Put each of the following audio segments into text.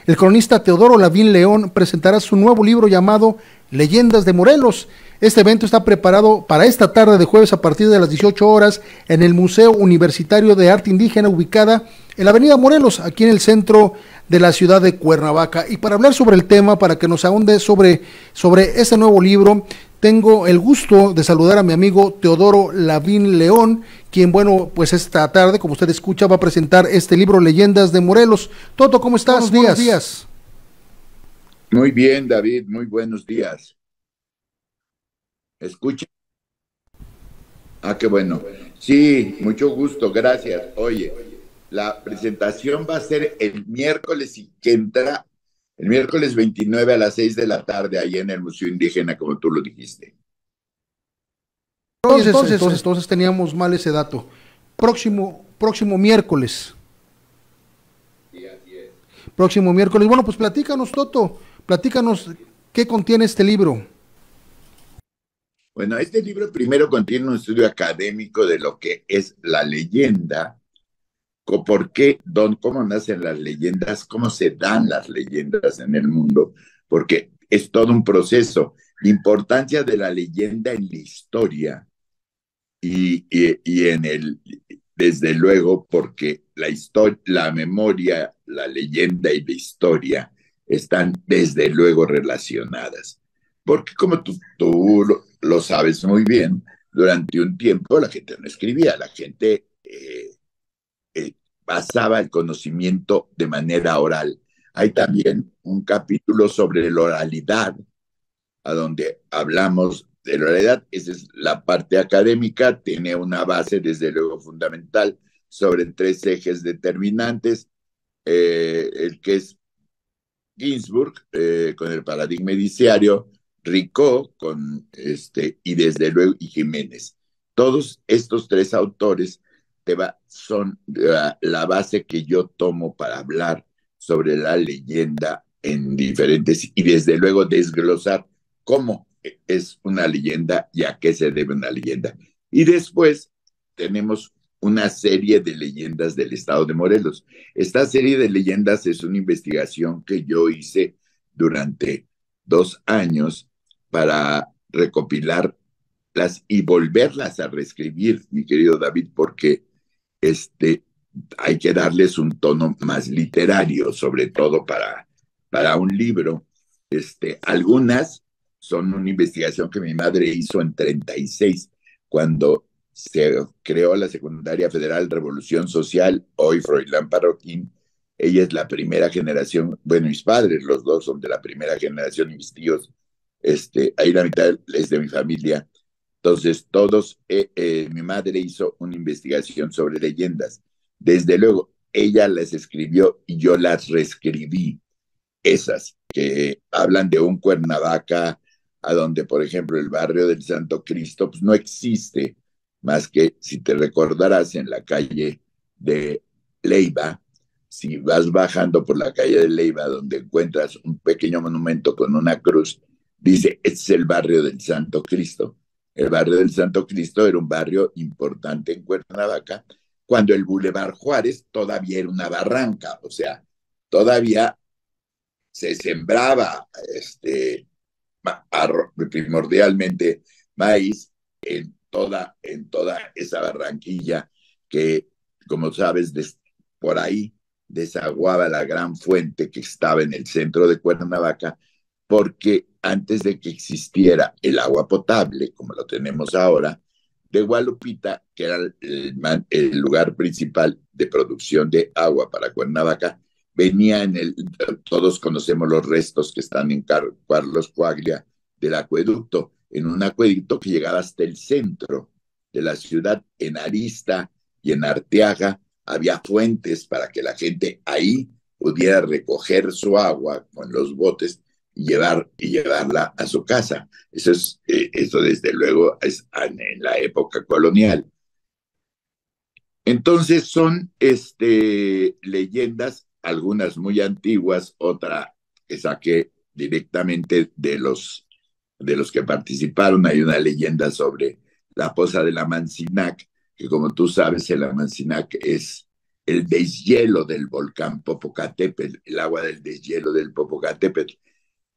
El cronista Teodoro Lavín León presentará su nuevo libro llamado Leyendas de Morelos. Este evento está preparado para esta tarde de jueves a partir de las 18 horas en el Museo Universitario de Arte Indígena, ubicada en la avenida Morelos, aquí en el centro de la ciudad de Cuernavaca. Y para hablar sobre el tema, para que nos ahonde sobre este nuevo libro, tengo el gusto de saludar a mi amigo Teodoro Lavín León, quien, bueno, pues esta tarde, como usted escucha, va a presentar este libro, Leyendas de Morelos. Toto, ¿cómo estás? Buenos días. Muy bien, David, muy buenos días. ¿Escucha? Ah, qué bueno. Sí, mucho gusto, gracias. Oye, la presentación va a ser el miércoles que entra, el miércoles 29 a las 6 de la tarde, ahí en el Museo Indígena, como tú lo dijiste. Entonces teníamos mal ese dato. Próximo miércoles. Sí, así es. Próximo miércoles. Bueno, pues platícanos, Toto, platícanos qué contiene este libro. Bueno, este libro primero contiene un estudio académico de lo que es la leyenda, por qué, cómo nacen las leyendas, cómo se dan las leyendas en el mundo, porque es todo un proceso. La importancia de la leyenda en la historia y en el, desde luego, porque la historia, la memoria, la leyenda y la historia están desde luego relacionadas. Porque como tú lo sabes muy bien, durante un tiempo la gente no escribía, la gente basaba el conocimiento de manera oral. Hay también un capítulo sobre la oralidad, a donde hablamos de la oralidad. Esa es la parte académica, tiene una base desde luego fundamental sobre tres ejes determinantes, el que es Ginsburg con el paradigma indiciario, Ricoeur y desde luego y Jiménez. Todos estos tres autores son la base que yo tomo para hablar sobre la leyenda en diferentes y desde luego desglosar cómo es una leyenda y a qué se debe una leyenda. Y después tenemos una serie de leyendas del estado de Morelos. Esta serie de leyendas es una investigación que yo hice durante 2 años para recopilarlas y volverlas a reescribir, mi querido David, porque hay que darles un tono más literario, sobre todo para un libro. Algunas son una investigación que mi madre hizo en 36, cuando se creó la Secundaria Federal Revolución Social, hoy Froilán Parroquín. Ella es la primera generación, bueno, mis padres, los dos son de la primera generación y mis tíos, ahí la mitad es de mi familia. Entonces, mi madre hizo una investigación sobre leyendas. Desde luego, ella las escribió y yo las reescribí, esas que hablan de un Cuernavaca, a donde, por ejemplo, el barrio del Santo Cristo, pues no existe más que, si te recordarás, en la calle de Leiva. Si vas bajando por la calle de Leiva, donde encuentras un pequeño monumento con una cruz, dice, este es el barrio del Santo Cristo. El barrio del Santo Cristo era un barrio importante en Cuernavaca, cuando el Boulevard Juárez todavía era una barranca, o sea, todavía se sembraba primordialmente maíz en toda esa barranquilla que, como sabes, por ahí desaguaba la gran fuente que estaba en el centro de Cuernavaca, porque antes de que existiera el agua potable, como lo tenemos ahora, de Gualupita, que era el lugar principal de producción de agua para Cuernavaca, venía todos conocemos los restos que están en Carlos Coaglia del acueducto, en un acueducto que llegaba hasta el centro de la ciudad, en Arista y en Arteaga. Había fuentes para que la gente ahí pudiera recoger su agua con los botes y llevarla a su casa. Eso desde luego es en la época colonial. Entonces son leyendas, algunas muy antiguas, otra que saqué directamente de los que participaron. Hay una leyenda sobre la poza de la Mancinac, que como tú sabes, el Mancinac es el deshielo del volcán Popocatépetl, el agua del deshielo del Popocatépetl,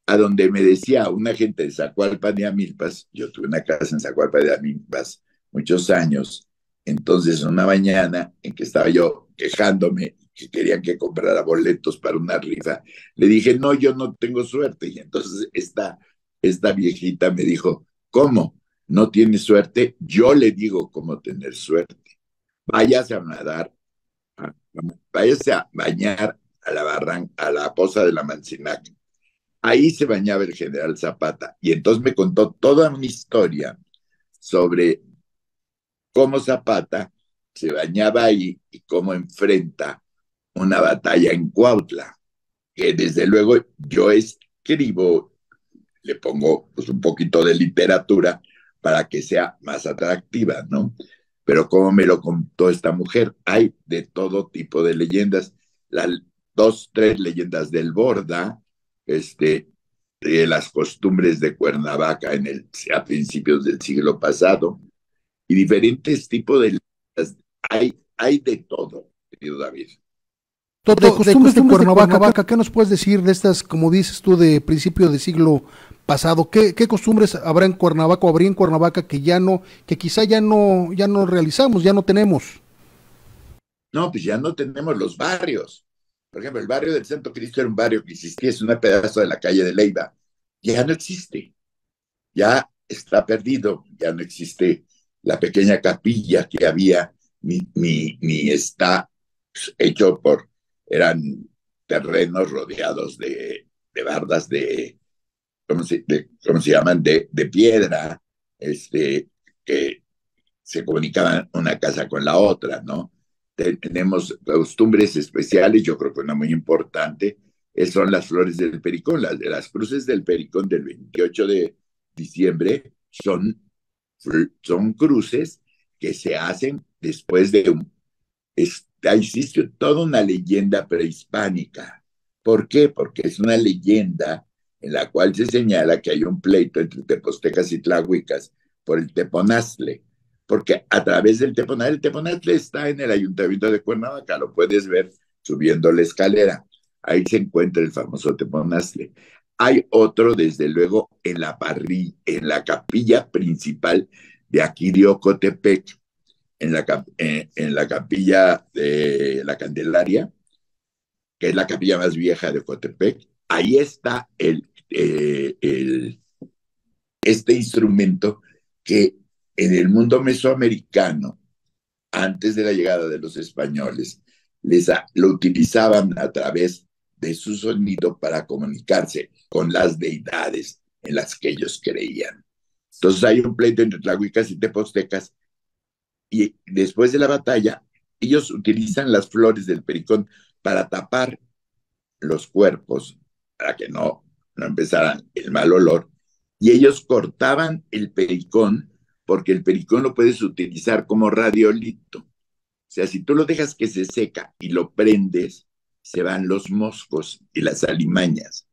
a donde me decía una gente de Zacualpan de Amilpas. Yo tuve una casa en Zacualpan de Amilpas muchos años. Entonces, una mañana en que estaba yo quejándome que querían que comprara boletos para una rifa, le dije, no, yo no tengo suerte. Y entonces esta viejita me dijo, ¿cómo? ¿No tienes suerte? Yo le digo cómo tener suerte. Váyase a nadar, váyase a bañar a la barranca, a la poza de la Mancinac. Ahí se bañaba el general Zapata. Y entonces me contó toda una historia sobre cómo Zapata se bañaba ahí y cómo enfrenta una batalla en Cuautla, que desde luego yo escribo, le pongo pues un poquito de literatura para que sea más atractiva, ¿no? Pero como me lo contó esta mujer, hay de todo tipo de leyendas, las dos, tres leyendas del Borda, de las costumbres de Cuernavaca a principios del siglo pasado, y diferentes tipos de leyendas. Hay de todo, querido David. Toto, de costumbres de Cuernavaca, ¿qué nos puedes decir de estas, como dices tú, de principio del siglo pasado? ¿Qué costumbres habrá en Cuernavaca o habría en Cuernavaca que ya no, que quizá ya no realizamos, ya no tenemos? No, pues ya no tenemos los barrios. Por ejemplo, el barrio del Santo Cristo era un barrio que existía, es una pedazo de la calle de Leiva. Ya no existe, ya está perdido, ya no existe la pequeña capilla que había, ni está hecho eran terrenos rodeados de bardas ¿cómo se llaman? De piedra, que se comunicaban una casa con la otra, ¿no? Tenemos costumbres especiales, yo creo que una muy importante son las flores del pericón. Las cruces del pericón del 28 de diciembre son cruces que se hacen después de existe toda una leyenda prehispánica. ¿Por qué? Porque es una leyenda en la cual se señala que hay un pleito entre tepostecas y tlahuicas por el teponaztle, porque a través del teponaztle, el teponaztle está en el ayuntamiento de Cuernavaca, lo puedes ver subiendo la escalera, ahí se encuentra el famoso teponaztle. Hay otro, desde luego, en la capilla principal de aquí de Ocotepec, en la capilla de la Candelaria, que es la capilla más vieja de Ocotepec. Ahí está este instrumento que en el mundo mesoamericano, antes de la llegada de los españoles, lo utilizaban a través de su sonido para comunicarse con las deidades en las que ellos creían. Entonces hay un pleito entre tlahuicas y tepostecas, y después de la batalla, ellos utilizan las flores del pericón para tapar los cuerpos, para que no empezaran el mal olor, y ellos cortaban el pericón, porque el pericón lo puedes utilizar como radiolito. O sea, si tú lo dejas que se seca y lo prendes, se van los moscos y las alimañas.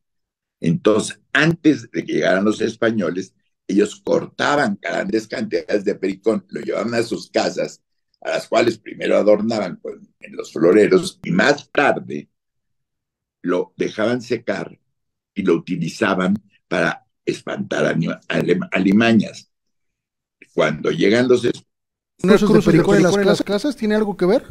Entonces, antes de que llegaran los españoles, ellos cortaban grandes cantidades de pericón, lo llevaban a sus casas, a las cuales primero adornaban en los floreros, y más tarde lo dejaban secar y lo utilizaban para espantar alimañas. Cuando llegan los ¿Unos cruces de pericón en las casas tiene algo que ver?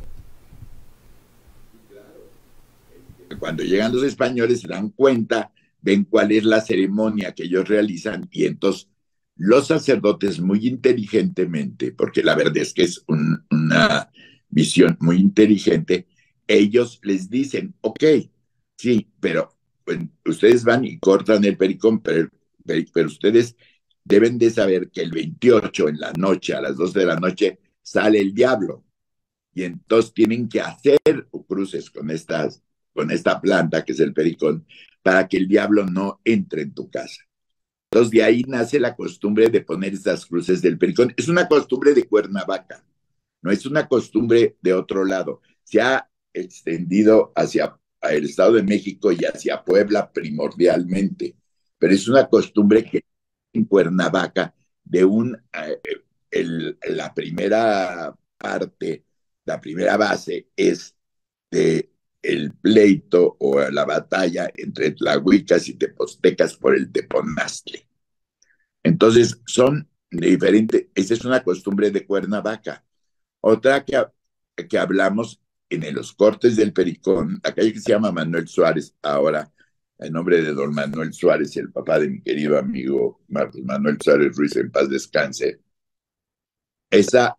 Cuando llegan los españoles se dan cuenta, ven cuál es la ceremonia que ellos realizan, y entonces los sacerdotes muy inteligentemente, porque la verdad es que es una visión muy inteligente, ellos les dicen, ok, sí, pero bueno, ustedes van y cortan el pericón, pero ustedes deben de saber que el 28 en la noche, a las 12 de la noche, sale el diablo. Y entonces tienen que hacer cruces con esta planta que es el pericón, para que el diablo no entre en tu casa. Entonces de ahí nace la costumbre de poner estas cruces del pericón. Es una costumbre de Cuernavaca, no es una costumbre de otro lado. Se ha extendido hacia el Estado de México y hacia Puebla primordialmente, pero es una costumbre que en Cuernavaca de la primera parte, la primera base es de el pleito o la batalla entre tlahuicas y tepostecas por el teponaztle. Entonces, son diferentes. Esa es una costumbre de Cuernavaca. Otra que hablamos en los cortes del Pericón, la calle que se llama Manuel Suárez, ahora en nombre de don Manuel Suárez, el papá de mi querido amigo Marcos Manuel Suárez Ruiz, en paz descanse. Esa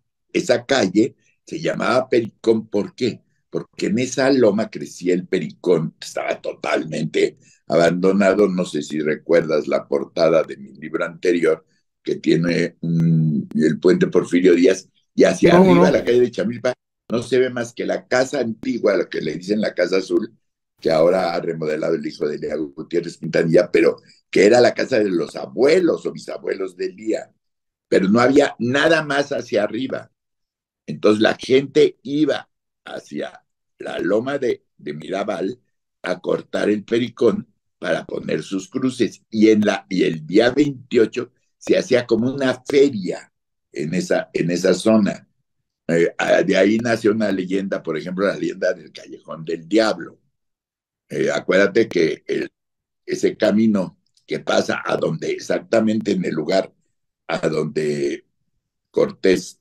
calle se llamaba Pericón, ¿por qué? Porque en esa loma crecía el pericón, estaba totalmente abandonado. No sé si recuerdas la portada de mi libro anterior, que tiene el puente Porfirio Díaz, y hacia No, arriba, no. la calle de Chamilpa, no se ve más que la casa antigua, lo que le dicen la Casa Azul, que ahora ha remodelado el hijo de Lea Gutiérrez Quintanilla, pero que era la casa de los abuelos o bisabuelos de Lía, pero no había nada más hacia arriba. Entonces la gente iba hacia la loma de Mirabal a cortar el pericón para poner sus cruces, y el día 28 se hacía como una feria en esa zona. De ahí nació una leyenda, por ejemplo, la leyenda del Callejón del Diablo. Acuérdate que ese camino que pasa a donde, exactamente en el lugar a donde Cortés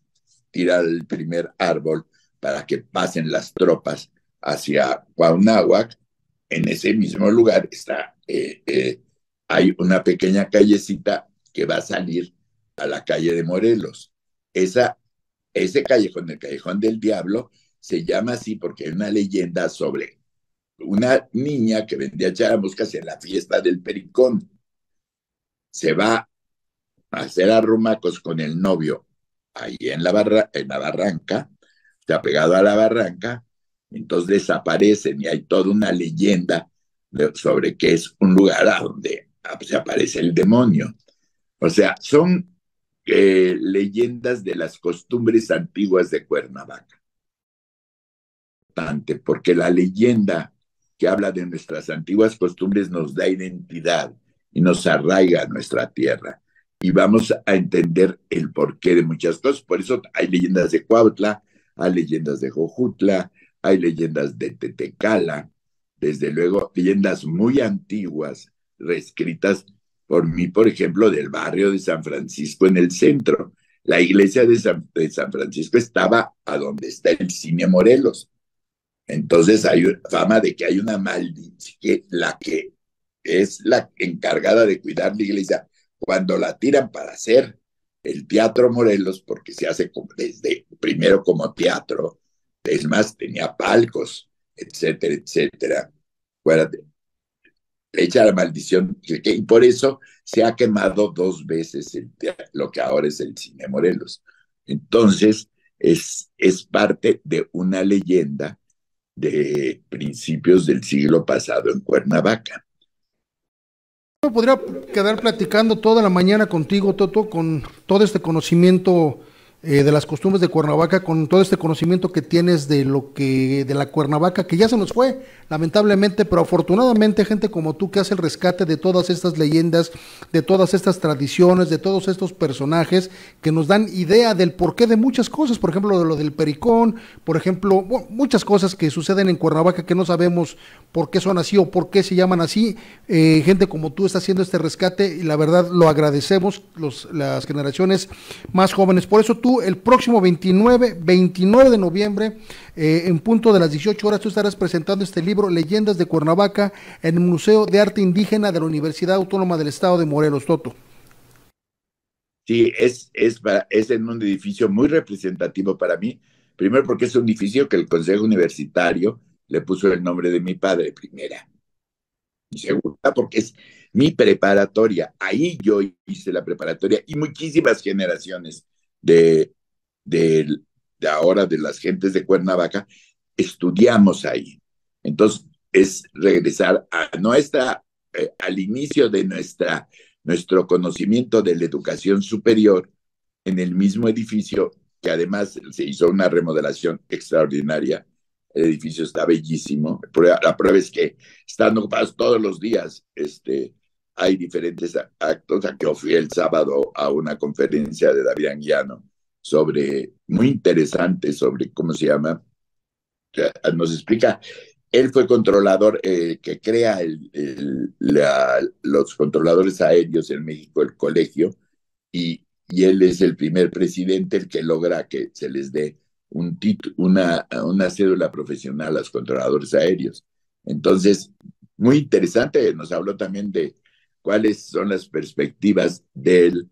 tira el primer árbol para que pasen las tropas hacia Cuauhnáhuac, en ese mismo lugar hay una pequeña callecita que va a salir a la calle de Morelos. Esa, ese callejón, el Callejón del Diablo, se llama así porque hay una leyenda sobre una niña que vendía charamuscas en la fiesta del Pericón. Se va a hacer arrumacos con el novio ahí en la barranca, está pegado a la barranca, entonces desaparecen y hay toda una leyenda sobre que es un lugar a donde se aparece el demonio. O sea, son leyendas de las costumbres antiguas de Cuernavaca. Porque la leyenda que habla de nuestras antiguas costumbres nos da identidad y nos arraiga a nuestra tierra. Y vamos a entender el porqué de muchas cosas. Por eso hay leyendas de Cuautla, hay leyendas de Jojutla, hay leyendas de Tetecala, desde luego leyendas muy antiguas, reescritas por mí, por ejemplo, del barrio de San Francisco en el centro. La iglesia de San Francisco estaba a donde está el Cine Morelos. Entonces hay fama de que hay una maldición, que la que es la encargada de cuidar la iglesia, cuando la tiran para hacer el Teatro Morelos, porque se hace desde primero como teatro, es más, tenía palcos, etcétera, etcétera. Acuérdate, le echa la maldición, y por eso se ha quemado 2 veces lo que ahora es el Cine Morelos. Entonces, es parte de una leyenda de principios del siglo pasado en Cuernavaca. Podría quedar platicando toda la mañana contigo, Toto, con todo este conocimiento de las costumbres de Cuernavaca, con todo este conocimiento que tienes de la Cuernavaca, que ya se nos fue, lamentablemente, pero afortunadamente gente como tú que hace el rescate de todas estas leyendas, de todas estas tradiciones, de todos estos personajes que nos dan idea del porqué de muchas cosas, por ejemplo, de lo del Pericón, por ejemplo, bueno, muchas cosas que suceden en Cuernavaca que no sabemos por qué son así o por qué se llaman así. Gente como tú está haciendo este rescate y la verdad lo agradecemos las generaciones más jóvenes. Por eso tú el próximo 29 de noviembre, en punto de las 18 horas, tú estarás presentando este libro, Leyendas de Cuernavaca, en el Museo de Arte Indígena de la Universidad Autónoma del Estado de Morelos, Toto. Sí, es en un edificio muy representativo para mí. Primero porque es un edificio que el Consejo Universitario le puso el nombre de mi padre, primera. Y segunda porque es mi preparatoria. Ahí yo hice la preparatoria y muchísimas generaciones de, de, de ahora, de las gentes de Cuernavaca, estudiamos ahí. Entonces, es regresar al inicio de nuestro conocimiento de la educación superior en el mismo edificio, que además se hizo una remodelación extraordinaria. El edificio está bellísimo. La prueba es que están ocupados todos los días. Hay diferentes actos. Aquí yo fui el sábado a una conferencia de David Anguiano muy interesante sobre, ¿cómo se llama? nos explica. Él fue controlador que crea los controladores aéreos en México, el colegio, y él es el primer presidente el que logra que se les dé una cédula profesional a los controladores aéreos. Entonces, muy interesante, nos habló también de cuáles son las perspectivas del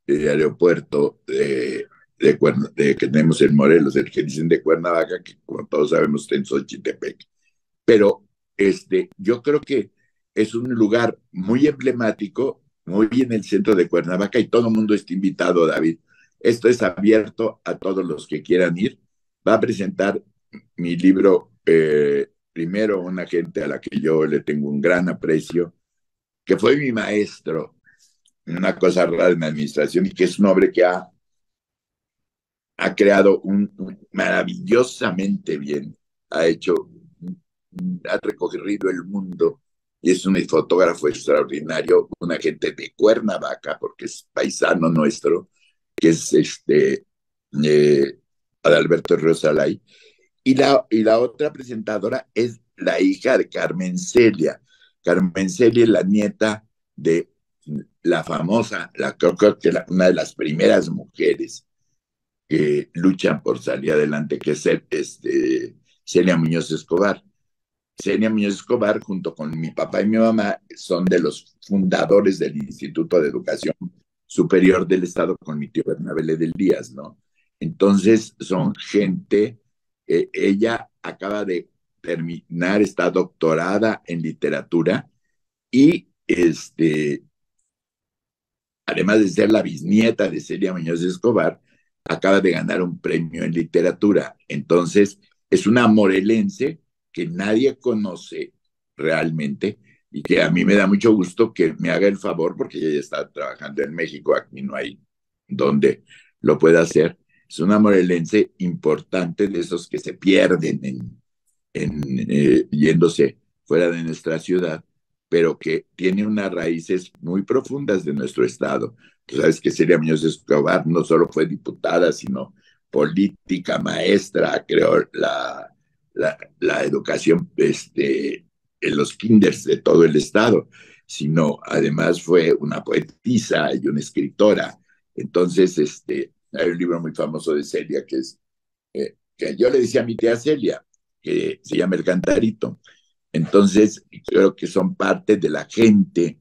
aeropuerto que tenemos en Morelos, el que dicen de Cuernavaca, que como todos sabemos está en Xochitepec. Pero yo creo que es un lugar muy emblemático, muy en el centro de Cuernavaca, y todo el mundo está invitado, David. Esto es abierto a todos los que quieran ir. Va a presentar mi libro, primero, una gente a la que yo le tengo un gran aprecio, que fue mi maestro, una cosa rara en la administración, y que es un hombre que ha creado maravillosamente bien, ha hecho, ha recorrido el mundo, y es un fotógrafo extraordinario, una gente de Cuernavaca, porque es paisano nuestro, que es Adalberto Rosalay, y la otra presentadora es la hija de Carmen Celia. Carmen Celia es la nieta de la famosa, creo que una de las primeras mujeres que luchan por salir adelante, que es Celia Muñoz Escobar. Celia Muñoz Escobar, junto con mi papá y mi mamá, son de los fundadores del Instituto de Educación Superior del Estado con mi tío Bernabé del Díaz, ¿no? Entonces, son gente, ella acaba de terminar, está doctorada en literatura, y además de ser la bisnieta de Celia Muñoz Escobar, acaba de ganar un premio en literatura. Entonces, es una morelense que nadie conoce realmente, y que a mí me da mucho gusto que me haga el favor, porque ella está trabajando en México, aquí no hay donde lo pueda hacer. Es una morelense importante, de esos que se pierden yéndose fuera de nuestra ciudad, pero que tiene unas raíces muy profundas de nuestro estado. Tú sabes que Celia Muñoz Escobar no solo fue diputada, sino política, maestra, creó la educación en los kinders de todo el estado, sino además fue una poetisa y una escritora. Entonces, hay un libro muy famoso de Celia que yo le decía a mi tía Celia, que se llama El Cantarito. Entonces, creo que son parte de la gente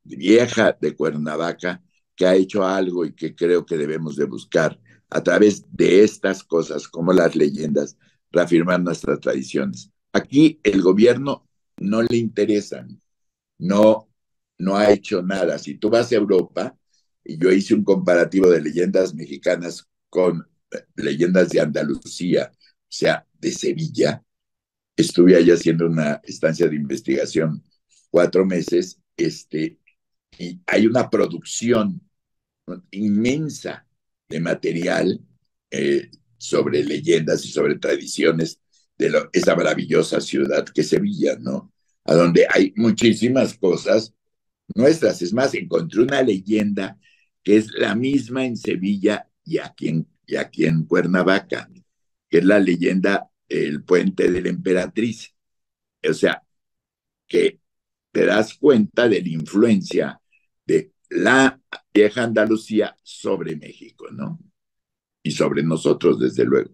vieja de Cuernavaca que ha hecho algo, y que creo que debemos de buscar a través de estas cosas, como las leyendas, reafirmar nuestras tradiciones. Aquí el gobierno no le interesa, no, no ha hecho nada. Si tú vas a Europa, y yo hice un comparativo de leyendas mexicanas con leyendas de Andalucía, o sea, de Sevilla, estuve allá haciendo una estancia de investigación 4 meses, y hay una producción inmensa de material sobre leyendas y sobre tradiciones de esa maravillosa ciudad que es Sevilla, ¿no? A donde hay muchísimas cosas nuestras. Es más, encontré una leyenda que es la misma en Sevilla y aquí en Cuernavaca, que es la leyenda El Puente de la Emperatriz. O sea, que te das cuenta de la influencia de la vieja Andalucía sobre México, ¿no? Y sobre nosotros, desde luego.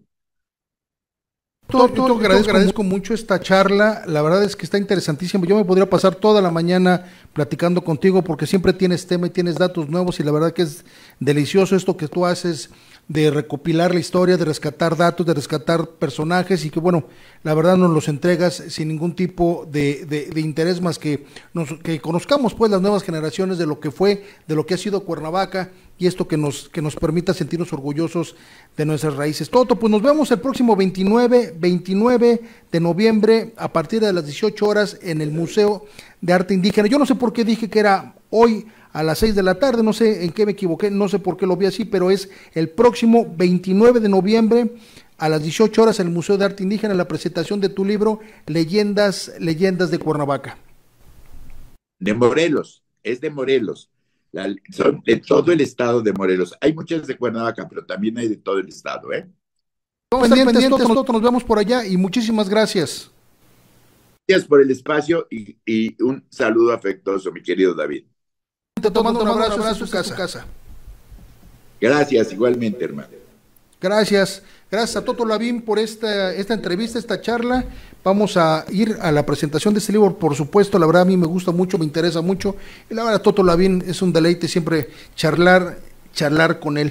Yo te agradezco mucho esta charla, la verdad es que está interesantísimo. Yo me podría pasar toda la mañana platicando contigo, porque siempre tienes tema y tienes datos nuevos, y la verdad que es delicioso esto que tú haces de recopilar la historia, de rescatar datos, de rescatar personajes, y que bueno, la verdad nos los entregas sin ningún tipo de interés, más que conozcamos pues las nuevas generaciones de lo que fue, de lo que ha sido Cuernavaca, y esto que nos permita sentirnos orgullosos de nuestras raíces. Toto, pues nos vemos el próximo 29 de noviembre a partir de las 18 horas en el Museo de Arte Indígena. Yo no sé por qué dije que era hoy a las 6 de la tarde, no sé en qué me equivoqué, no sé por qué lo vi así, pero es el próximo 29 de noviembre a las 18 horas en el Museo de Arte Indígena, la presentación de tu libro Leyendas de Cuernavaca. De Morelos, es de Morelos. Son de todo el estado de Morelos. Hay muchas de Cuernavaca, pero también hay de todo el estado, ¿eh? pendientes, nosotros nos vemos por allá y muchísimas gracias. Gracias por el espacio y un saludo afectuoso, mi querido David. Te tomando un abrazo a su casa. Gracias, igualmente, hermano. Gracias a Toto Lavín por esta entrevista, esta charla. Vamos a ir a la presentación de este libro, por supuesto. La verdad a mí me gusta mucho, me interesa mucho. Y la verdad Toto Lavín es un deleite siempre charlar con él.